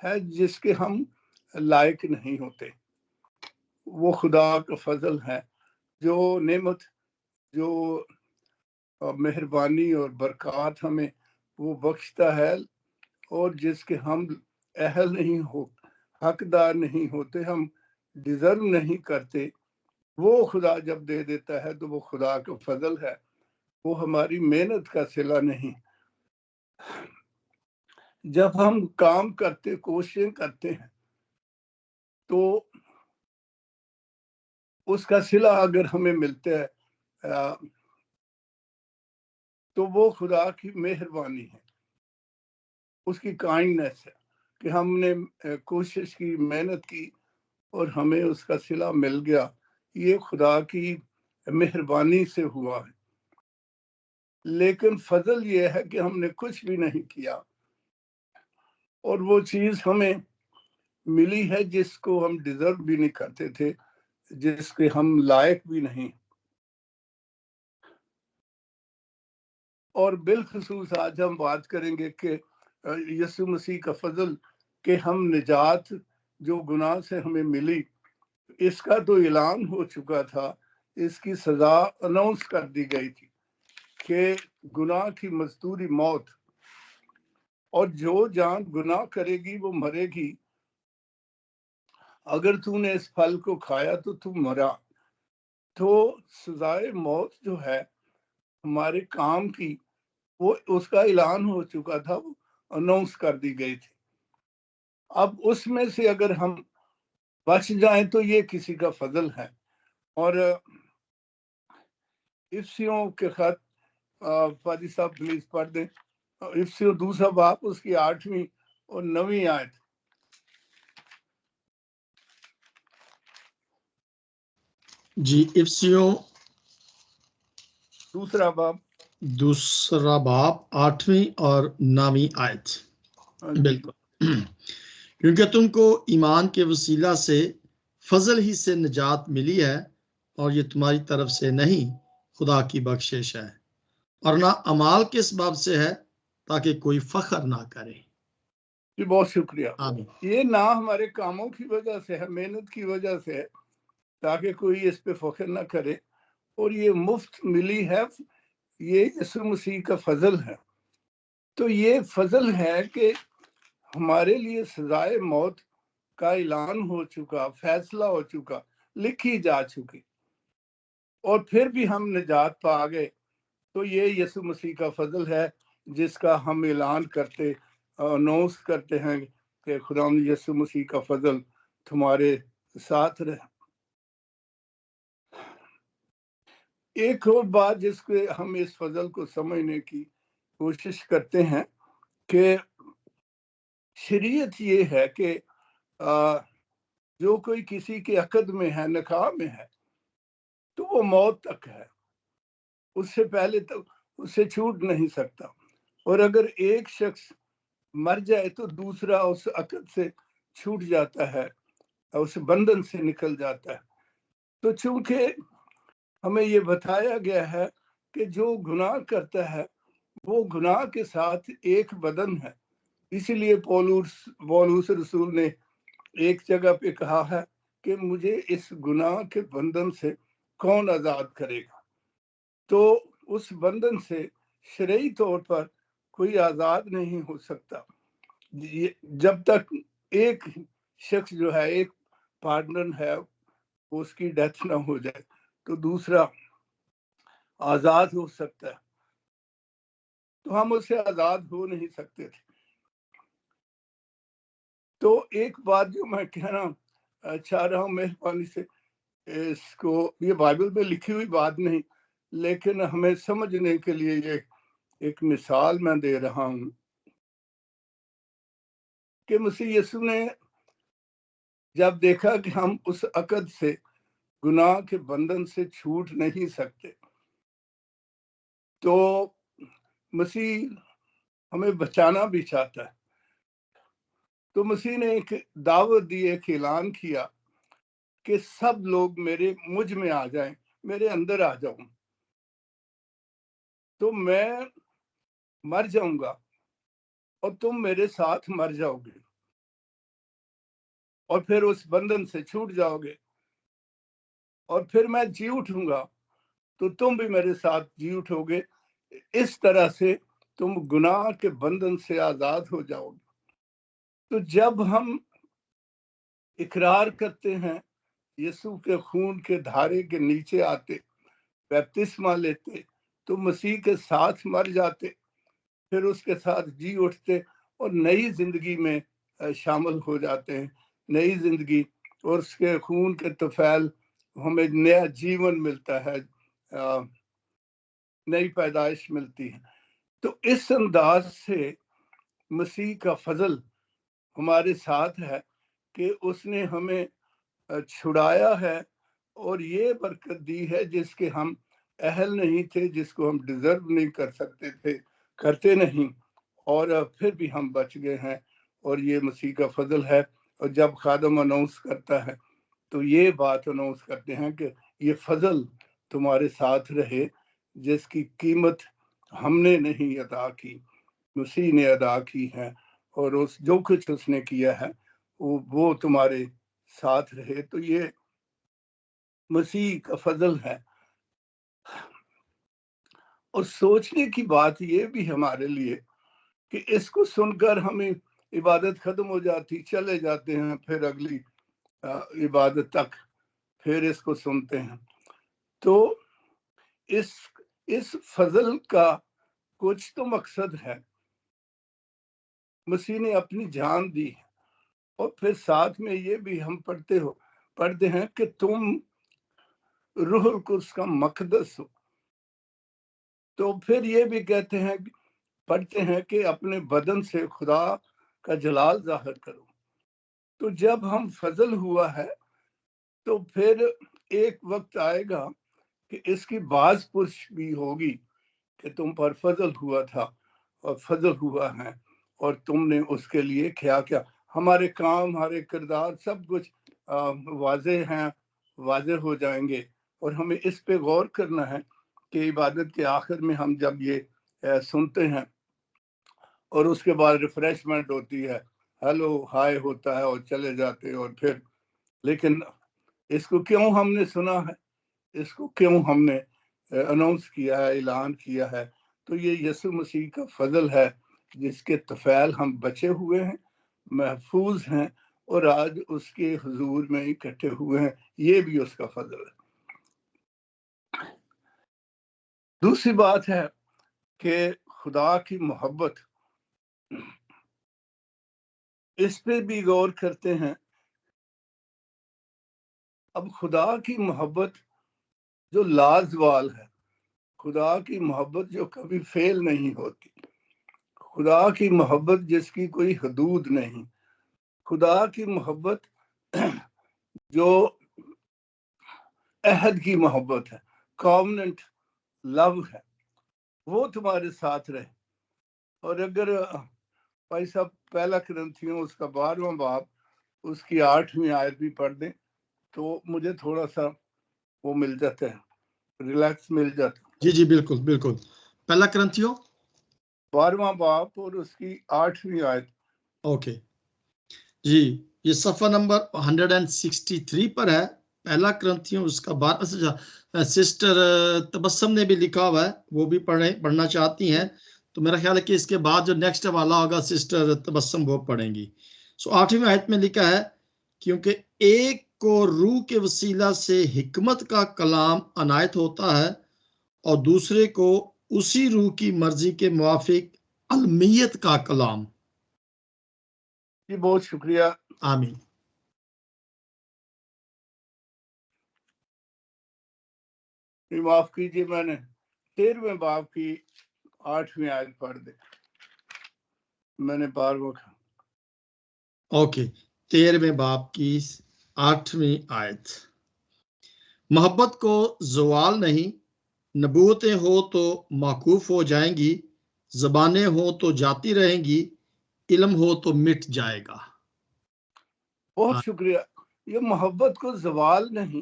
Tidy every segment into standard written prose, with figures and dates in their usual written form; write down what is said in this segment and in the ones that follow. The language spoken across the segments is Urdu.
ہے جس کے ہم لائق نہیں ہوتے. وہ خدا کا فضل ہے جو نعمت، جو مہربانی اور برکات ہمیں وہ بخشتا ہے، اور جس کے ہم اہل نہیں ہو، حقدار نہیں ہوتے، ہم ڈیزرو نہیں کرتے، وہ خدا جب دے دیتا ہے تو وہ خدا کا فضل ہے، وہ ہماری محنت کا صلہ نہیں. جب ہم کام کرتے، کوششیں کرتے ہیں، تو اس کا صلہ اگر ہمیں ملتا ہے تو وہ خدا کی مہربانی ہے، اس کی کائنڈنس ہے کہ ہم نے کوشش کی، محنت کی اور ہمیں اس کا صلہ مل گیا. یہ خدا کی مہربانی سے ہوا ہے. لیکن فضل یہ ہے کہ ہم نے کچھ بھی نہیں کیا اور وہ چیز ہمیں ملی ہے جس کو ہم ڈیزرو بھی نہیں کرتے تھے، جس کے ہم لائق بھی نہیں. اور بالخصوص آج ہم بات کریں گے کہ یسوع مسیح کا فضل کہ ہم نجات جو گناہ سے ہمیں ملی، اس کا تو اعلان ہو چکا تھا، اس کی سزا اناؤنس کر دی گئی تھی کہ گناہ کی مزدوری موت، اور جو جان گناہ کرے گی وہ مرے گی. اگر تو نے اس پھل کو کھایا تو تو مرا. تو سزائے موت جو ہے ہمارے کام کی، وہ اس کا اعلان ہو چکا تھا، وہ اناؤنس کر دی گئی تھی. اب اس میں سے اگر ہم بچ جائیں تو یہ کسی کا فضل ہے. اور افسیوں کے خط فادی صاحب پلیز پڑھ دیں، افسیوں 2 باب اس کی 8ویں اور 9ویں آیت. جی، افسیوں 2 باب 8ویں اور 9ویں آیت. جی. بالکل. کیونکہ تم کو ایمان کے وسیلہ سے فضل ہی سے نجات ملی ہے، اور یہ تمہاری طرف سے نہیں، خدا کی بخشش ہے، اور نہ اعمال کے اسباب سے ہے، تاکہ کوئی فخر نہ کرے. جی بہت شکریہ. آمین. یہ نہ ہمارے کاموں کی وجہ سے ہے، محنت کی وجہ سے ہے، تاکہ کوئی اس پہ فخر نہ کرے. اور یہ مفت ملی ہے، یہ یسوع مسیح کا فضل ہے. تو یہ فضل ہے کہ ہمارے لیے سزائے موت کا اعلان ہو چکا، فیصلہ ہو چکا، لکھی جا چکی، اور پھر بھی ہم نجات پا گئے. تو یہ یسوع مسیح کا فضل ہے جس کا ہم اعلان کرتے، اناؤنس کرتے ہیں کہ خدا یسوع مسیح کا فضل تمہارے ساتھ رہے. ایک اور بات جس کے ہم اس فضل کو سمجھنے کی کوشش کرتے ہیں کہ شریعت یہ ہے کہ جو کوئی کسی کے عقد میں ہے، نکاح میں ہے، تو وہ موت تک ہے، اس سے پہلے تو اس سے چھوٹ نہیں سکتا. اور اگر ایک شخص مر جائے تو دوسرا اس عقد سے چھوٹ جاتا ہے، اس بندھن سے نکل جاتا ہے. تو چونکہ ہمیں یہ بتایا گیا ہے کہ جو گناہ کرتا ہے وہ گناہ کے ساتھ ایک بدن ہے، اسی لیے پولس رسول نے ایک جگہ پہ کہا ہے کہ مجھے اس گناہ کے بندھن سے کون آزاد کرے گا. تو اس بندھن سے شرعی طور پر کوئی آزاد نہیں ہو سکتا جب تک ایک شخص جو ہے، ایک پارٹنر ہے، اس کی ڈیتھ نہ ہو جائے تو دوسرا آزاد ہو سکتا ہے. تو ہم اس سے آزاد ہو نہیں سکتے تھے. تو ایک بات جو میں کہنا چاہ رہا ہوں مہربانی سے، اس کو یہ بائبل میں لکھی ہوئی بات نہیں، لیکن ہمیں سمجھنے کے لیے یہ ایک مثال میں دے رہا ہوں کہ مسیح یسوع نے جب دیکھا کہ ہم اس عقد سے، گناہ کے بندھن سے چھوٹ نہیں سکتے، تو مسیح ہمیں بچانا بھی چاہتا ہے. تو مسیح نے ایک دعوت دی، ایک اعلان کیا کہ سب لوگ مجھ میں آ جائیں، میرے اندر آ جاؤں، تو میں مر جاؤں گا اور تم میرے ساتھ مر جاؤ گے. اور پھر اس بندھن سے چھوٹ جاؤ گے، اور پھر میں جی اٹھوں گا تو تم بھی میرے ساتھ جی اٹھو گے۔ اس طرح سے تم گناہ کے بندھن سے آزاد ہو جاؤ گے۔ تو جب ہم اقرار کرتے ہیں، یسوع کے خون کے دھارے کے نیچے آتے، بیپتسمہ لیتے، تو مسیح کے ساتھ مر جاتے، پھر اس کے ساتھ جی اٹھتے اور نئی زندگی میں شامل ہو جاتے ہیں، نئی زندگی، اور اس کے خون کے طفیل ہمیں نیا جیون ملتا ہے، نئی پیدائش ملتی ہے۔ تو اس انداز سے مسیح کا فضل ہمارے ساتھ ہے کہ اس نے ہمیں چھڑایا ہے اور یہ برکت دی ہے جس کے ہم اہل نہیں تھے، جس کو ہم ڈیزرو نہیں کر سکتے تھے، کرتے نہیں، اور پھر بھی ہم بچ گئے ہیں، اور یہ مسیح کا فضل ہے۔ اور جب خادم اناؤنس کرتا ہے تو یہ بات اناؤنس کرتے ہیں کہ یہ فضل تمہارے ساتھ رہے، جس کی قیمت ہم نے نہیں ادا کی، مسیح نے ادا کی ہے، اور اس جو کچھ اس نے کیا ہے وہ تمہارے ساتھ رہے۔ تو یہ مسیح کا فضل ہے۔ اور سوچنے کی بات یہ بھی ہمارے لیے کہ اس کو سن کر ہمیں عبادت ختم ہو جاتی، چلے جاتے ہیں پھر اگلی عبادت تک، پھر اس کو سنتے ہیں۔ تو اس فضل کا کچھ تو مقصد ہے، مسیح نے اپنی جان دی، اور پھر ساتھ میں یہ بھی ہم پڑھتے ہیں کہ تم روح القدس کا مقدس ہو۔ تو پھر یہ بھی پڑھتے ہیں کہ اپنے بدن سے خدا کا جلال ظاہر کرو۔ تو جب ہم فضل ہوا ہے تو پھر ایک وقت آئے گا کہ اس کی باز پرس بھی ہوگی کہ تم پر فضل ہوا تھا اور فضل ہوا ہے، اور تم نے اس کے لیے کیا کیا۔ ہمارے کام، ہمارے کردار، سب کچھ واضح ہیں، واضح ہو جائیں گے، اور ہمیں اس پہ غور کرنا ہے کہ عبادت کے آخر میں ہم جب یہ سنتے ہیں اور اس کے بعد ریفریشمنٹ ہوتی ہے، ہیلو ہائے ہوتا ہے، اور چلے جاتے، اور پھر لیکن اس کو کیوں ہم نے سنا ہے، اس کو کیوں ہم نے اناؤنس کیا ہے، اعلان کیا ہے؟ تو یہ یسوع مسیح کا فضل ہے، جس کے طفیل ہم بچے ہوئے ہیں، محفوظ ہیں، اور آج اس کے حضور میں اکٹھے ہوئے ہیں۔ یہ بھی اس کا فضل ہے۔ دوسری بات ہے کہ خدا کی محبت، اس پہ بھی غور کرتے ہیں۔ اب خدا کی محبت جو لازوال ہے، خدا کی محبت جو کبھی فیل نہیں ہوتی، خدا کی محبت جس کی کوئی حدود نہیں، خدا کی محبت جو عہد کی محبت ہے، کاوننٹ لو ہے، وہ تمہارے ساتھ رہے۔ اور اگر بھائی صاحب پہلا کرنتھیوں اس کا 12واں باب اس کی 8ویں آیت بھی پڑھ دیں تو مجھے تھوڑا سا وہ مل جاتا ہے، ریلیکس مل جاتا ہے۔ جی جی بالکل بالکل۔ پہلا کرنتھیوں 12واں باب اور اس کی 8ویں آیت۔ اوکے جی، یہ صفحہ نمبر 163 پر ہے، پہلا کرنتھیوں اس کا 12۔ سسٹر تبسم نے بھی لکھا ہوا ہے، وہ بھی پڑھنا چاہتی ہیں، تو میرا خیال ہے کہ اس کے بعد جو نیکسٹ والا ہوگا سسٹر تبسم وہ پڑھیں گی۔ 8ویں آیت میں لکھا ہے، کیونکہ ایک کو روح کے وسیلہ سے حکمت کا کلام عنایت ہوتا ہے، اور دوسرے کو اسی روح کی مرضی کے موافق علمیت کا کلام۔ جی بہت شکریہ۔ آمین۔ معاف کیجیے، میں نے 13ویں باب کی 8ویں آیت پڑھ دی، میں نے 12واں کہا۔ اوکے، 13ویں باب کی 8ویں آیت۔ محبت کو زوال نہیں، نبوتیں ہو تو موقوف ہو جائیں گی، زبانیں ہو تو جاتی رہیں گی، علم ہو تو مٹ جائے گا۔ بہت شکریہ۔ یہ محبت کو زوال نہیں،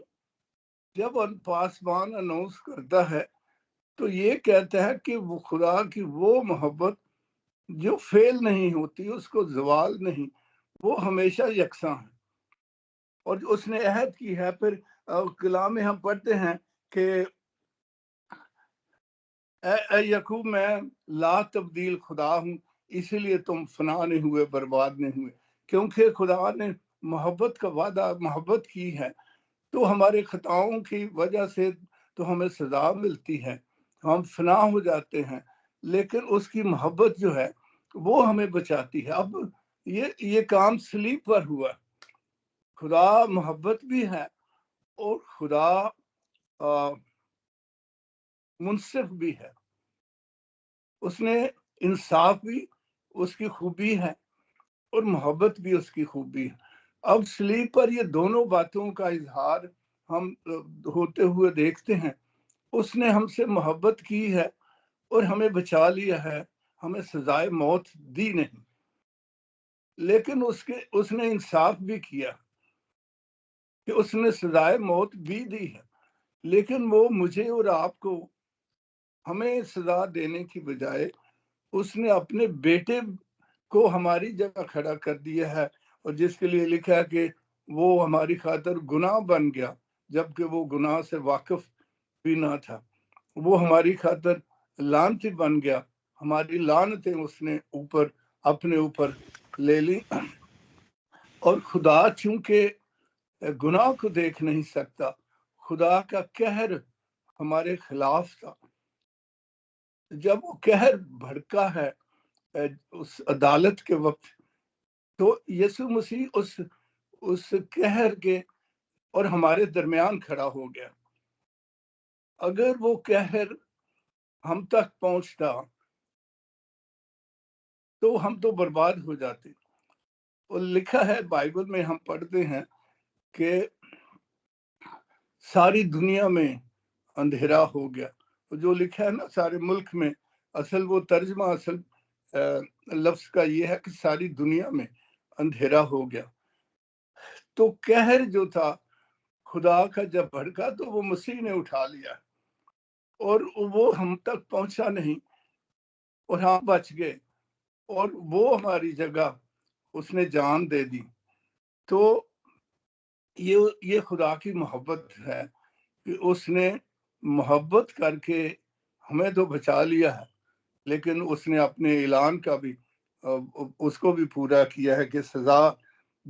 جب پاسبان اناؤنس کرتا ہے تو یہ کہتا ہے کہ وہ خدا کی وہ محبت جو فیل نہیں ہوتی، اس کو زوال نہیں، وہ ہمیشہ یکساں ہے۔ اور اس نے عہد کی ہے. پھر کلام میں ہم پڑھتے ہیں کہ اے یعقوب میں لا تبدیل خدا ہوں، اسی لیے تم فنا نہیں ہوئے، برباد نہیں ہوئے. کیونکہ خدا نے محبت کا وعدہ محبت کی ہے، تو ہمارے خطاؤں کی وجہ سے تو ہمیں سزا ملتی ہے، ہم فنا ہو جاتے ہیں، لیکن اس کی محبت جو ہے وہ ہمیں بچاتی ہے. اب یہ کام صلیب پر ہوا. خدا محبت بھی ہے اور خدا منصف بھی ہے. اس نے انصاف بھی اس کی خوبی ہے اور محبت بھی اس کی خوبی ہے. اب صلیب پر یہ دونوں باتوں کا اظہار ہم ہوتے ہوئے دیکھتے ہیں. اس نے ہم سے محبت کی ہے اور ہمیں بچا لیا ہے، ہمیں سزائے موت دی نہیں، لیکن اس نے انصاف بھی کیا کہ اس نے سزائے موت بھی دی ہے، لیکن وہ مجھے اور آپ کو ہمیں سزا دینے کی بجائے اس نے اپنے بیٹے کو ہماری جگہ کھڑا کر دیا ہے، اور جس کے لیے لکھا ہے کہ وہ ہماری خاطر گناہ بن گیا جبکہ وہ گناہ سے واقف بھی نہ تھا. وہ ہماری خاطر لعنتی بن گیا، ہماری لعنتیں اس نے اپنے اوپر لے لی. اور خدا چونکہ گناہ کو دیکھ نہیں سکتا، خدا کا قہر ہمارے خلاف تھا. جب وہ قہر بھڑکا ہے اس عدالت کے وقت، تو یسوع مسیح اس قہر کے اور ہمارے درمیان کھڑا ہو گیا. اگر وہ قہر ہم تک پہنچتا تو ہم تو برباد ہو جاتے. اور لکھا ہے بائبل میں، ہم پڑھتے ہیں کہ ساری دنیا میں اندھیرا ہو گیا. جو لکھا ہے نا سارے ملک میں، اصل وہ ترجمہ اصل لفظ کا یہ ہے کہ ساری دنیا میں اندھیرا ہو گیا. تو قہر جو تھا خدا کا جب بھڑکا تو وہ مسیح نے اٹھا لیا اور وہ ہم تک پہنچا نہیں اور ہم بچ گئے، اور وہ ہماری جگہ اس نے جان دے دی. تو یہ خدا کی محبت ہے کہ اس نے محبت کر کے ہمیں تو بچا لیا ہے، لیکن اس نے اپنے اعلان کا بھی اس کو بھی پورا کیا ہے کہ سزا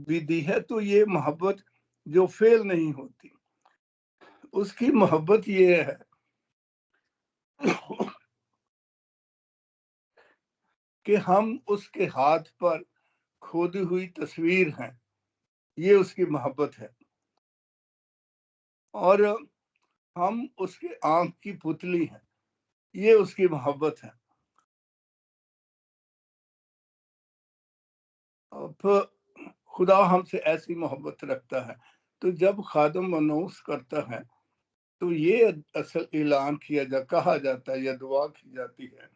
بھی دی ہے. تو یہ محبت جو فیل نہیں ہوتی، اس کی محبت یہ ہے کہ ہم اس کے ہاتھ پر کھودی ہوئی تصویر ہیں. یہ اس کی محبت ہے. اور ہم اس کے آنکھ کی پتلی ہیں. یہ اس کی محبت ہے. خدا ہم سے ایسی محبت رکھتا ہے. تو جب خادم منوس کرتا ہے تو یہ اصل اعلان کہا جاتا ہے یا دعا کی جاتی ہے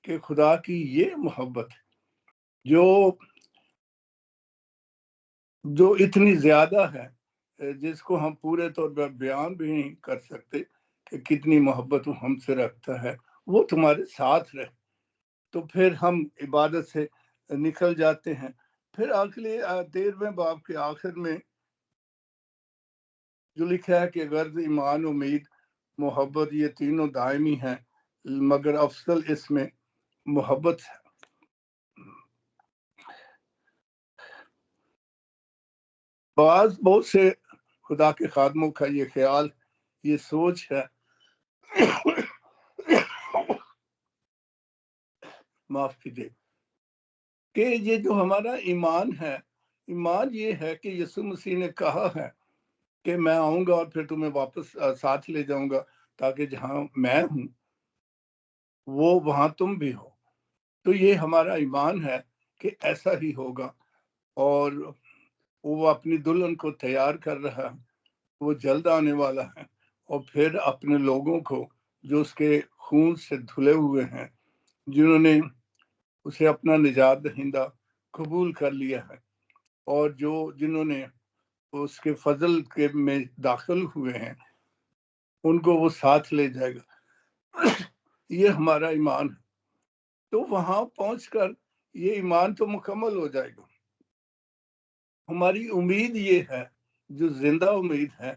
کہ خدا کی یہ محبت جو اتنی زیادہ ہے، جس کو ہم پورے طور پر بیان بھی نہیں کر سکتے کہ کتنی محبت وہ ہم سے رکھتا ہے، وہ تمہارے ساتھ رہے. تو پھر ہم عبادت سے نکل جاتے ہیں. پھر اگلے 13ویں باب کے آخر میں جو لکھا ہے کہ غرض، ایمان، امید، محبت، یہ تینوں دائمی ہیں، مگر افضل اس میں محبت ہے. بہت سے خدا کے خادموں کا یہ خیال، یہ سوچ ہے معاف کیجیے کہ یہ جو ہمارا ایمان ہے، ایمان یہ ہے کہ یسوع مسیح نے کہا ہے کہ میں آؤں گا اور پھر تمہیں واپس ساتھ لے جاؤں گا، تاکہ جہاں میں ہوں وہ وہاں تم بھی ہو. تو یہ ہمارا ایمان ہے کہ ایسا ہی ہوگا. اور وہ اپنی دلہن کو تیار کر رہا ہے، وہ جلد آنے والا ہے، اور پھر اپنے لوگوں کو جو اس کے خون سے دھلے ہوئے ہیں، جنہوں نے اسے اپنا نجات دہندہ قبول کر لیا ہے، اور جنہوں نے اس کے فضل میں داخل ہوئے ہیں، ان کو وہ ساتھ لے جائے گا. یہ ہمارا ایمان ہے. تو وہاں پہنچ کر یہ ایمان تو مکمل ہو جائے گا. ہماری امید یہ ہے جو زندہ امید ہے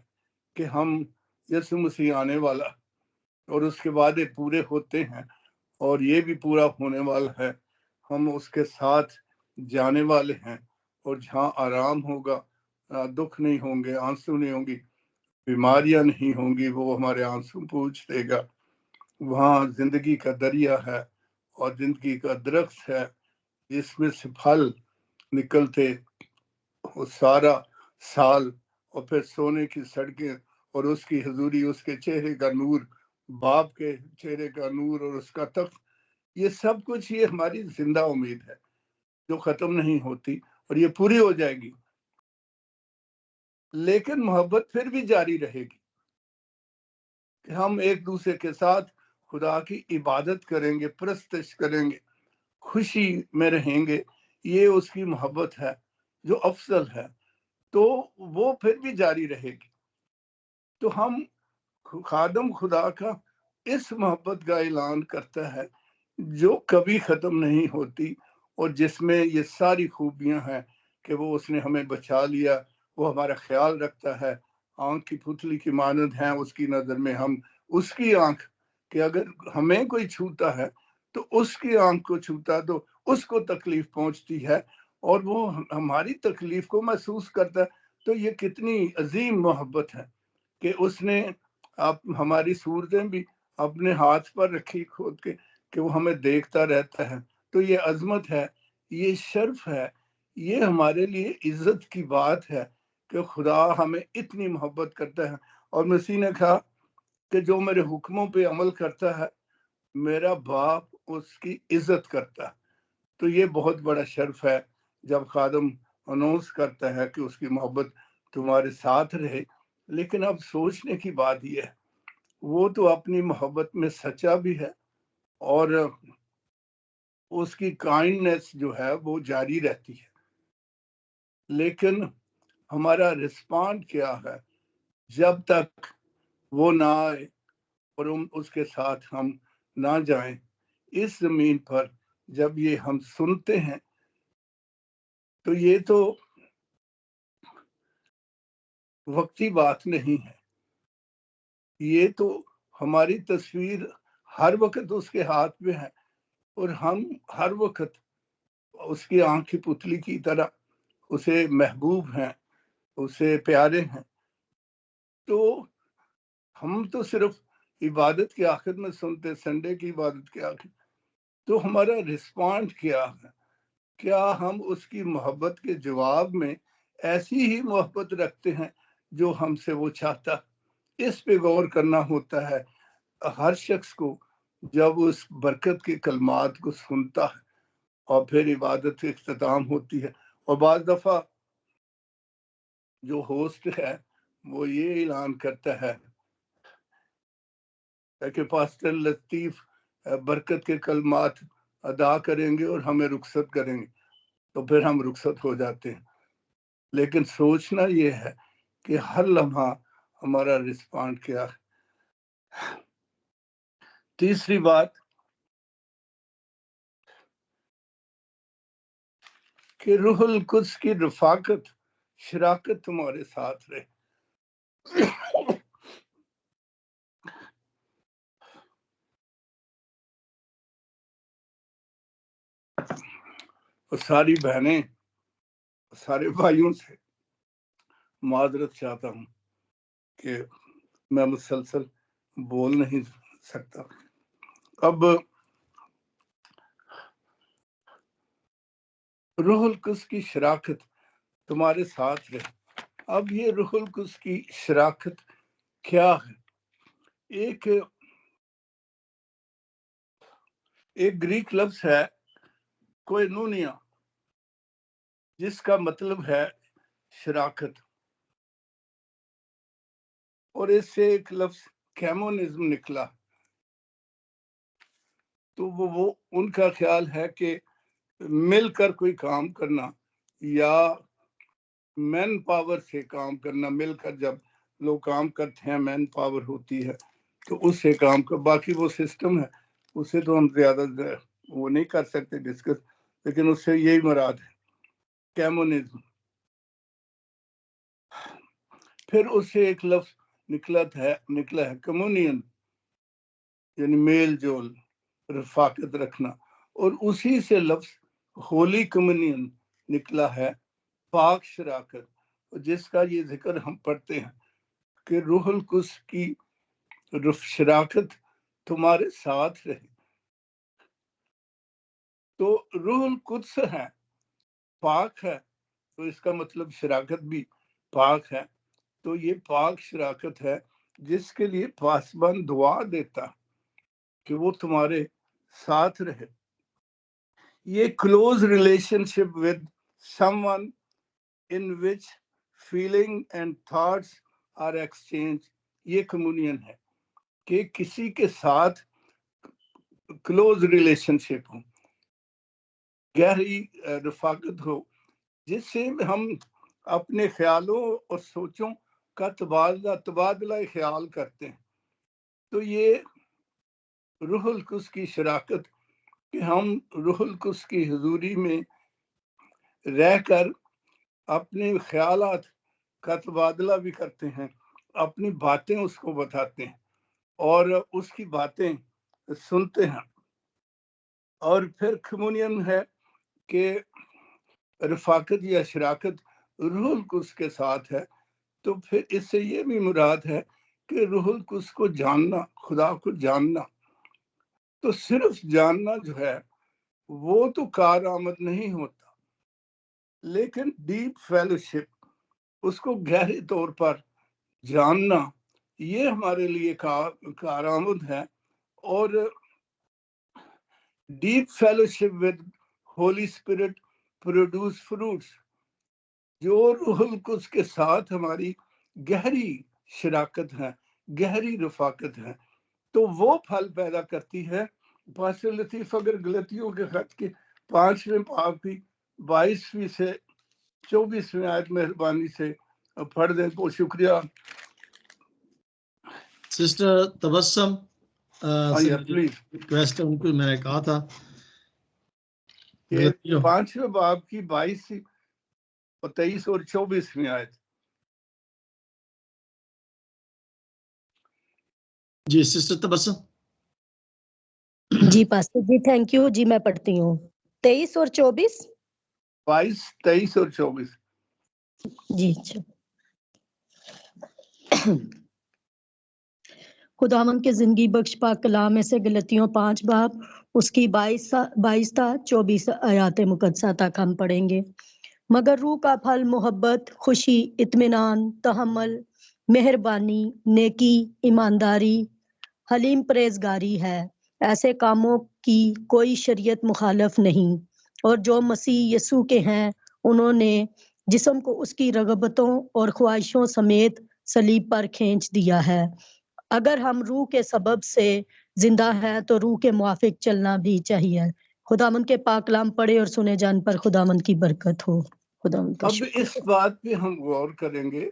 کہ ہم یسوع مسیح آنے والا اور اس کے وعدے پورے ہوتے ہیں اور یہ بھی پورا ہونے والا ہے، ہم اس کے ساتھ جانے والے ہیں، اور جہاں آرام ہوگا، دکھ نہیں ہوں گے، آنسو نہیں ہوں گی، بیماریاں نہیں ہوں گی، وہ ہمارے آنسو پوچھ دے گا۔ وہاں زندگی کا دریا ہے اور زندگی کا درخت ہے جس میں سے پھل نکلتے وہ سارا سال، اور پھر سونے کی سڑکیں اور اس کی حضوری، اس کے چہرے کا نور، باپ کے چہرے کا نور اور اس کا تخت، یہ سب کچھ یہ ہماری زندہ امید ہے جو ختم نہیں ہوتی اور یہ پوری ہو جائے گی۔ لیکن محبت پھر بھی جاری رہے گی کہ ہم ایک دوسرے کے ساتھ خدا کی عبادت کریں گے، پرستش کریں گے، خوشی میں رہیں گے، یہ اس کی محبت ہے جو افضل ہے، تو وہ پھر بھی جاری رہے گی۔ تو ہم خادم خدا کا اس محبت کا اعلان کرتا ہے جو کبھی ختم نہیں ہوتی اور جس میں یہ ساری خوبیاں ہیں کہ وہ اس نے ہمیں بچا لیا، وہ ہمارا خیال رکھتا ہے، آنکھ کی پتلی کی مانند ہیں اس کی نظر میں ہم، اس کی آنکھ کہ اگر ہمیں کوئی چھوتا ہے تو اس کی آنکھ کو چھوتا تو اس کو تکلیف پہنچتی ہے اور وہ ہماری تکلیف کو محسوس کرتا ہے۔ تو یہ کتنی عظیم محبت ہے کہ اس نے ہماری صورتیں بھی اپنے ہاتھ پر رکھی کھود کے کہ وہ ہمیں دیکھتا رہتا ہے۔ تو یہ عظمت ہے، یہ شرف ہے، یہ ہمارے لیے عزت کی بات ہے کہ خدا ہمیں اتنی محبت کرتا ہے۔ اور مسیح نے کہا کہ جو میرے حکموں پہ عمل کرتا ہے میرا باپ اس کی عزت کرتا ہے۔ تو یہ بہت بڑا شرف ہے جب خادم اناؤنس کرتا ہے کہ اس کی محبت تمہارے ساتھ رہے۔ لیکن اب سوچنے کی بات یہ ہے وہ تو اپنی محبت میں سچا بھی ہے اور اس کی کائنڈنس جو ہے وہ جاری رہتی ہے، لیکن ہمارا رسپانڈ کیا ہے جب تک وہ نہ آئے اور اس کے ساتھ ہم نہ جائیں اس زمین پر، جب یہ ہم سنتے ہیں تو یہ تو وقتی بات نہیں ہے، یہ تو ہماری تصویر ہر وقت اس کے ہاتھ میں ہے اور ہم ہر وقت اس کی آنکھ کی پتلی کی طرح اسے محبوب ہیں، اسے پیارے ہیں۔ تو ہم تو صرف عبادت کے آخر میں سنتے، سنڈے کی عبادت کے آخر، تو ہمارا رسپانڈ کیا ہے؟ کیا ہم اس کی محبت کے جواب میں ایسی ہی محبت رکھتے ہیں جو ہم سے وہ چاہتا؟ اس پہ غور کرنا ہوتا ہے ہر شخص کو جب اس برکت کے کلمات کو سنتا ہے اور پھر عبادت اختتام ہوتی ہے۔ اور بعض دفعہ جو ہوسٹ ہے وہ یہ اعلان کرتا ہے کہ پاسٹر لطیف برکت کے کلمات ادا کریں گے اور ہمیں رخصت کریں گے، تو پھر ہم رخصت ہو جاتے ہیں۔ لیکن سوچنا یہ ہے کہ ہر لمحہ ہمارا رسپانڈ کیا ہے۔ تیسری بات کہ روح القدس کی رفاقت، شراکت تمہارے ساتھ رہے۔ اور ساری بہنیں، سارے بھائیوں سے معذرت چاہتا ہوں کہ میں مسلسل بول نہیں سکتا۔ اب روح القدس کی شراکت تمہارے ساتھ رہے۔ اب یہ روح القدس کی شراکت کیا ہے؟ ایک گریک لفظ ہے کوئنونیا، جس کا مطلب ہے شراکت، اور اس سے ایک لفظ کیمونزم نکلا۔ تو وہ ان کا خیال ہے کہ مل کر کوئی کام کرنا یا مین پاور سے کام کرنا، مل کر جب لوگ کام کرتے ہیں مین پاور ہوتی ہے تو اس سے کام کر، باقی وہ سسٹم ہے اسے تو ہم زیادہ وہ نہیں کر سکتے ڈسکس، لیکن اس سے یہی مراد ہے کیمونزم۔ پھر اس سے ایک لفظ نکلا ہے کمیونین، یعنی میل جول، رفاقت رکھنا، اور اسی سے لفظ ہولی کمیونین نکلا ہے، پاک شراکت، جس کا یہ ذکر ہم پڑھتے ہیں کہ روح القدس کی شراکت تمہارے ساتھ رہے۔ تو روح القدس ہے، پاک ہے، تو اس کا مطلب شراکت بھی پاک ہے۔ تو یہ پاک شراکت ہے جس کے لیے پاسبان دعا دیتا کہ وہ تمہارے ساتھ رہے۔ یہ close relationship with someone in which feeling and thoughts are exchanged، یہ کمیونین ہے کہ کسی کے ساتھ کلوز ریلیشن شپ ہو، گہری رفاقت ہو، جس سے ہم اپنے خیالوں اور سوچوں کا تبادلہ خیال کرتے ہیں۔ تو یہ روح القدس کی شراکت کہ ہم روح القدس کی حضوری میں رہ کر اپنے خیالات کا تبادلہ بھی کرتے ہیں، اپنی باتیں اس کو بتاتے ہیں اور اس کی باتیں سنتے ہیں۔ اور پھر کمیونین ہے کہ رفاقت یا شراکت روح القدس کے ساتھ ہے، تو پھر اس سے یہ بھی مراد ہے کہ روح القدس کو جاننا، خدا کو جاننا۔ تو صرف جاننا جو ہے وہ تو کارآمد نہیں ہوتا، لیکن ڈیپ فیلوشپ، اس کو گہرے طور پر جاننا، یہ ہمارے لیے کارآمد ہے۔ اور deep fellowship with Holy Spirit produce fruits, جو روح القدس کے ساتھ ہماری گہری شراکت ہے، گہری رفاقت ہے، تو وہ پھل پیدا کرتی ہے۔ پاسٹر لطیف اگر غلطیوں کے خط کے 5ویں باب کی 22ویں سے 24ویں آیت مہربانی سے پڑھ دیں تو شکریہ۔ سسٹر تبسم پلیز، ریکویسٹ ہے، ان کو میں نے کہا تھا 5ویں باب کی 22 اور 23 اور 24ویں آیت۔ جی سسٹر تبسم۔ جی پاسٹر جی تھینک یو جی، میں پڑھتی ہوں 23 اور 24۔ 22، 23 اور 24۔ جی اچھا۔ خداوند کے زندگی بخش پاک کلام میں سے غلطیوں 5 باب اس کی 22 تا 24 آیات مقدسہ تک ہم پڑھیں گے۔ مگر روح کا پھل محبت، خوشی، اطمینان، تحمل، مہربانی، نیکی، ایمانداری، حلیم پرہیزگاری ہے۔ ایسے کاموں کی کوئی شریعت مخالف نہیں، اور جو مسیح یسوع کے ہیں انہوں نے جسم کو اس کی رغبتوں اور خواہشوں سمیت صلیب پر کھینچ دیا ہے۔ اگر ہم روح کے سبب سے زندہ ہیں تو روح کے موافق چلنا بھی چاہیے۔ خداوند کے پاک کلام پڑھے اور سنے جان پر خداوند کی برکت ہو۔ خداوند کا اب شکر۔ اس بات پہ ہم غور کریں گے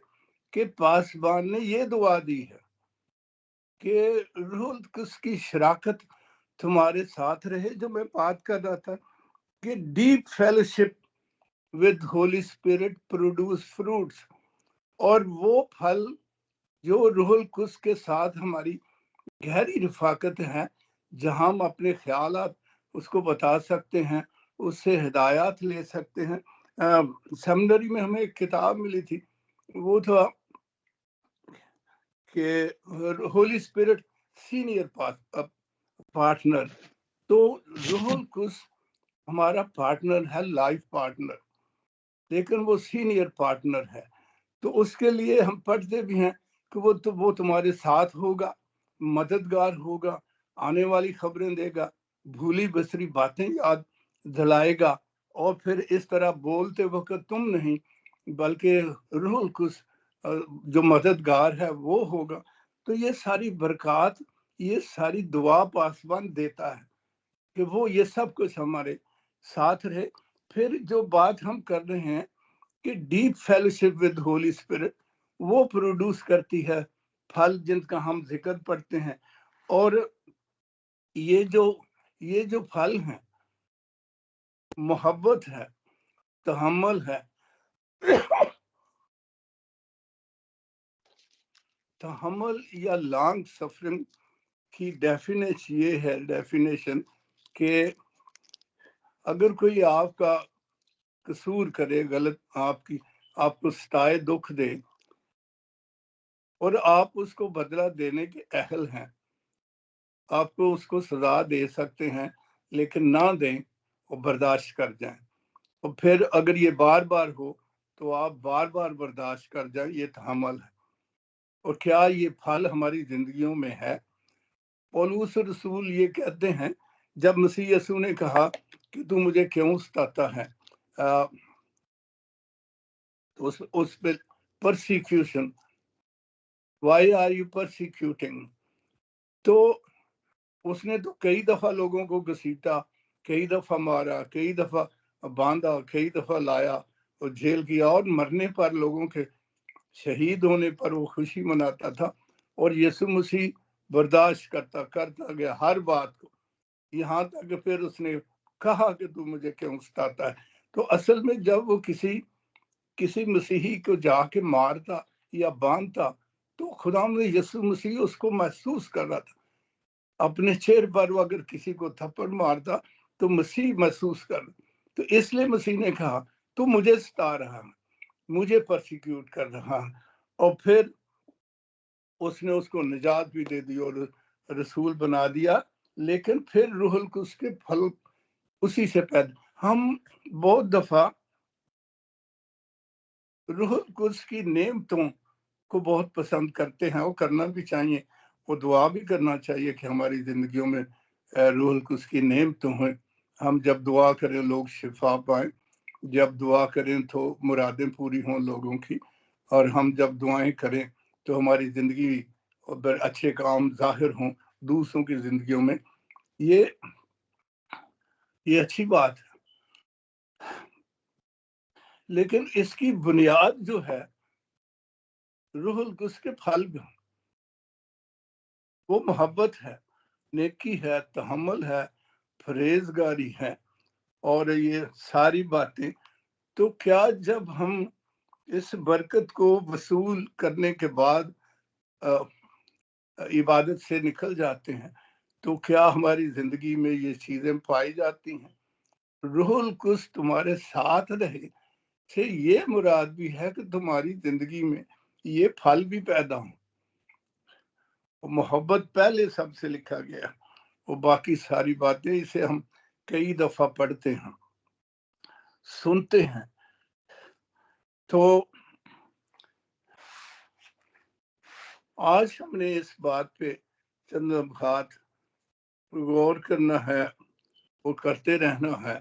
کہ پاسبان نے یہ دعا دی ہے کہ روح القدس کی شراکت تمہارے ساتھ رہے، جو میں بات کر رہا تھا کہ deep fellowship with Holy Spirit produce fruits, اور وہ پھل جو روح القدس کے ساتھ ہماری گہری رفاقت ہے، جہاں ہم اپنے خیالات اس کو بتا سکتے ہیں، اس سے ہدایات لے سکتے ہیں۔ سیمنری میں ہمیں ایک کتاب ملی تھی، وہ تھا کہ ہولی اسپرٹ سینئر پارٹنر۔ تو روح القدس ہمارا پارٹنر ہے، لائف پارٹنر، لیکن وہ سینئر پارٹنر ہے۔ تو اس کے لیے ہم پڑھتے بھی ہیں کہ وہ تمہارے ساتھ ہوگا، مددگار ہوگا، آنے والی خبریں دے گا، بھولی بسری باتیں یاد دلائے گا، اور پھر اس طرح بولتے وقت تم نہیں بلکہ روح القدس جو مددگار ہے وہ ہوگا۔ تو یہ ساری برکات، یہ ساری دعا پاسبان دیتا ہے کہ وہ یہ سب کچھ ہمارے ساتھ رہے۔ پھر جو بات ہم کر رہے ہیں کہ deep fellowship with Holy Spirit, وہ پروڈیوس کرتی ہے پھل جن کا ہم ذکر پڑھتے ہیں۔ اور یہ جو پھل ہیں، محبت ہے، تحمل ہے، تحمل یا لانگ سفرنگ کی ڈیفینیشن کہ اگر کوئی آپ کا قصور کرے، غلط آپ کو ستائے، دکھ دے، اور آپ اس کو بدلہ دینے کے اہل ہیں، آپ کو اس کو سزا دے سکتے ہیں، لیکن نہ دیں اور برداشت کر جائیں، اور پھر اگر یہ بار بار ہو تو آپ بار بار برداشت کر جائیں، یہ تحمل ہے۔ اور کیا یہ پھل ہماری زندگیوں میں ہے؟ پولس رسول یہ کہتے ہیں، جب مسیح یسوع نے کہا کہ تو مجھے کیوں ستاتا ہے، اس پہ پرسیکیوشن، وائی آر یو پرسیکیوٹنگ، تو اس نے تو کئی دفعہ لوگوں کو گھسیٹا، کئی دفعہ مارا، کئی دفعہ باندھا، کئی دفعہ لایا اور جیل کیا، اور مرنے پر، لوگوں کے شہید ہونے پر وہ خوشی مناتا تھا، اور یسوع مسیح برداشت کرتا گیا ہر بات کو، یہاں تک کہ پھر اس نے کہا کہ تو مجھے کیوں ستاتا ہے۔ تو اصل میں جب وہ کسی مسیحی کو جا کے مارتا یا باندھتا تو خدا نے یسوع مسیح اس کو محسوس کر رہا تھا، اپنے چہرے پر وہ اگر کسی کو تھپڑ مارتا تو مسیح محسوس کر رہا، تو اس لیے مسیح نے کہا تو مجھے ستا رہا ہے، مجھے پرسیکیوٹ کر رہا ہے، اور پھر اس نے اس کو نجات بھی دے دی اور رسول بنا دیا۔ لیکن پھر روح القدس کے پھل اسی سے پیدا۔ ہم بہت دفعہ روح القدس کی نعمتوں کو بہت پسند کرتے ہیں، وہ کرنا بھی چاہیے، وہ دعا بھی کرنا چاہیے کہ ہماری زندگیوں میں روح القدس کی نعمتوں ہیں۔ ہم جب دعا کریں لوگ شفا پائیں، جب دعا کریں تو مرادیں پوری ہوں لوگوں کی، اور ہم جب دعائیں کریں تو ہماری زندگی اور اچھے کام ظاہر ہوں دوسروں کی زندگیوں میں، یہ اچھی بات ہے۔ لیکن اس کی بنیاد جو ہے روح القدس کے پھل بھی، وہ محبت ہے، نیکی ہے، تحمل ہے، پرہیزگاری ہے، اور یہ ساری باتیں۔ تو کیا جب ہم اس برکت کو وصول کرنے کے بعد عبادت سے نکل جاتے ہیں تو کیا ہماری زندگی میں یہ چیزیں پائی جاتی ہیں؟ روح القدس تمہارے ساتھ رہے سے یہ مراد بھی ہے کہ تمہاری زندگی میں یہ پھل بھی پیدا ہوں۔ محبت پہلے سب سے لکھا گیا، وہ باقی ساری باتیں اسے ہم کئی دفعہ پڑھتے ہیں، سنتے ہیں۔ تو آج ہم نے اس بات پہ چند لمحات غور کرنا ہے اور کرتے رہنا ہے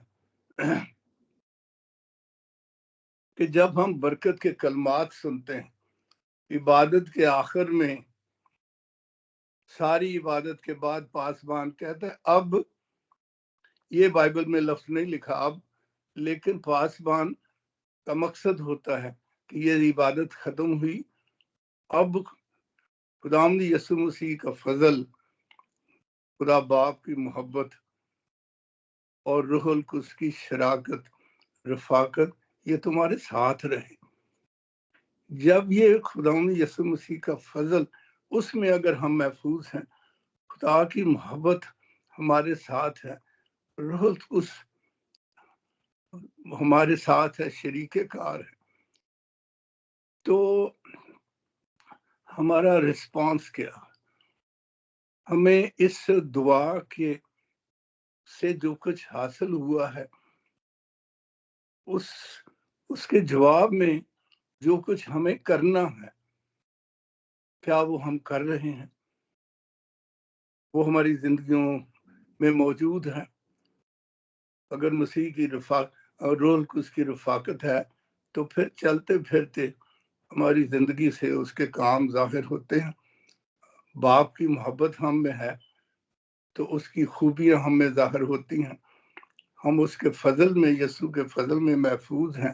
کہ جب ہم برکت کے کلمات سنتے ہیں عبادت کے آخر میں، ساری عبادت کے بعد پاسبان کہتا ہے، اب یہ بائبل میں لفظ نہیں لکھا اب، لیکن پاسبان کا مقصد ہوتا ہے کہ یہ عبادت ختم ہوئی، اب خداوند یسوع مسیح کا فضل، خدا باپ کی محبت اور روح القدس کی شراکت، رفاقت، یہ تمہارے ساتھ رہے۔ جب یہ خداوند یسوع مسیح کا فضل، اس میں اگر ہم محفوظ ہیں، خدا کی محبت ہمارے ساتھ ہے، روح القدس ہمارے ساتھ ہے، شریک کار ہے، تو ہمارا رسپانس کیا؟ ہمیں اس دعا کے سے جو کچھ حاصل ہوا ہے، اس کے جواب میں جو کچھ ہمیں کرنا ہے، کیا وہ ہم کر رہے ہیں؟ وہ ہماری زندگیوں میں موجود ہے؟ اگر مسیح کی اور روح القدس کی رفاقت ہے تو پھر چلتے پھرتے ہماری زندگی سے اس کے کام ظاہر ہوتے ہیں۔ باپ کی محبت ہم میں ہے تو اس کی خوبیاں ہم میں ظاہر ہوتی ہیں۔ ہم اس کے فضل میں، یسوع کے فضل میں محفوظ ہیں،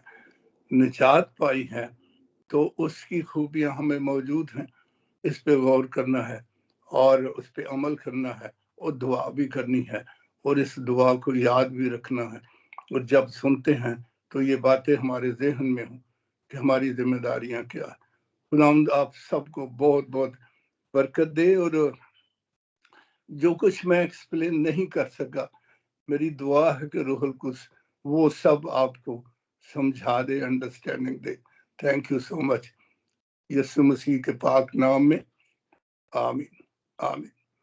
نجات پائی ہے، تو اس کی خوبیاں ہمیں موجود ہیں۔ اس پہ غور کرنا ہے اور اس پہ عمل کرنا ہے اور دعا بھی کرنی ہے، اور اس دعا کو یاد بھی رکھنا ہے، اور جب سنتے ہیں تو یہ باتیں ہمارے ذہن میں ہوں کہ ہماری ذمہ داریاں کیا ہے۔ خداوند آپ سب کو بہت بہت برکت دے، اور جو کچھ میں ایکسپلین نہیں کر سکا، میری دعا ہے کہ روح القدس وہ سب آپ کو سمجھا دے، انڈرسٹینڈنگ دے۔ Thank you so much, Yesu Masih کے پاک نام میں، آمین آمین۔